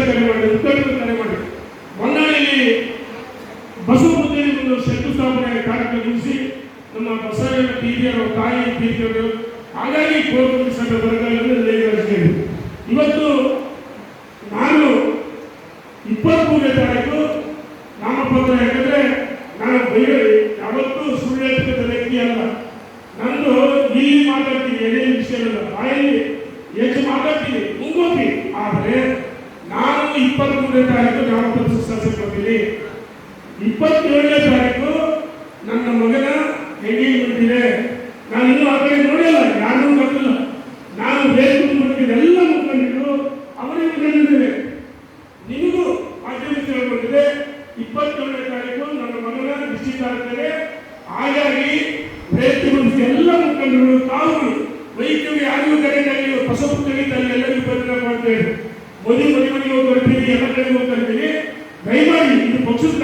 ಕರೆ ಮಾಡಿ, ಮುಖಂಡರು ಕರೆ ಮಾಡಿ ಹೊನ್ನಾಳಿಯಲ್ಲಿ ಬಸವಪುತ್ರಿ ಒಂದು ಶಂಕುಸ್ಥಾಪನೆ ಕಾರ್ಯಕ್ರಮ ಮುಗಿಸಿ ನಮ್ಮ ಬಸವಣ್ಣ ಟಿವಿಯರ ತಾಯಿ ತೀರ್ಕೊಂಡು ಹಾಗಾಗಿ ಕೋರ್ಟ್ ಸಭೆ ಬರಗಾಲನ್ನು ನಿರ್ವಹಿಸಿದ್ದೇವೆ. ಇವತ್ತು ನಾನು 23ನೇ ತಾರೀಕು ನಾಮಪತ್ರ, ಯಾಕಂದ್ರೆ ನಾನು ಯಾವತ್ತೂ ಸುಳ್ಳು ಹೇಳ್ತಕ್ಕಂಥ ವ್ಯಕ್ತಿ ಅಲ್ಲ. ನಂದು ಇಲ್ಲಿ ಮಾತಾಡ್ತೀನಿ, ಏನೇನು ವಿಷಯ ಇಲ್ಲ, ಬಾಯಲ್ಲಿ ಹೆಚ್ಚು ಮಾತಾಡ್ತೀನಿ, ಮುಂಗೋಗಿ. ಆದರೆ ನಾನು 23ನೇ ತಾರೀಕು ನಾಮಪತ್ರ ಸಲ್ಲಿಸಿಕೊಡ್ತೀನಿ. 27ನೇ ತಾರೀಕು ನನ್ನ ಮಗನ ಎಂಗೇಜ್ಮೆಂಟ್ ಇದೆ. ನಾನು ಇನ್ನೂ ಆ ಕಡೆ ನೋಡಿಲ್ಲ, ಯಾರೂ ಗೊತ್ತಿಲ್ಲ. ನಾನು ಫೇಸ್ಬುಕ್ ಎಲ್ಲ ಮುಖಂಡರು ಅವರಿಗೆ ಹೇಳಿದ್ದೇವೆ, ನಿಮಗೂ ಮಾಧ್ಯಮ ಹೇಳ್ಕೊಂಡಿದೆ. 27ನೇ ತಾರೀಕು ನನ್ನ ಮಗನ ನಿಶ್ಚಿತಾರ್ಥನೆ. ಹಾಗಾಗಿ ಪ್ರಯತ್ನಗೊಳಿಸಿ ಎಲ್ಲ ಮುಖಂಡರು ತಾವು ವೈದ್ಯರಿಗೆ ಯಾರಿಗೂ ಕರೆಯಲ್ಲಿ ಬಸವಪುತ್ರಿಯಲ್ಲಿ ಎಲ್ಲರಿಗೂ ಬಂದಿರಪ್ಪ ಅಂತೇಳಿ ಮದುವೆ ಮನೆಗೆ ಹೋಗಿ ಬರ್ತೀನಿ, ಎಲ್ಲ ಕಡೆಗೆ ಹೋಗಿ ಬರ್ತೀನಿ. ದಯಮಾಡಿ ಇದು ಪಕ್ಷದ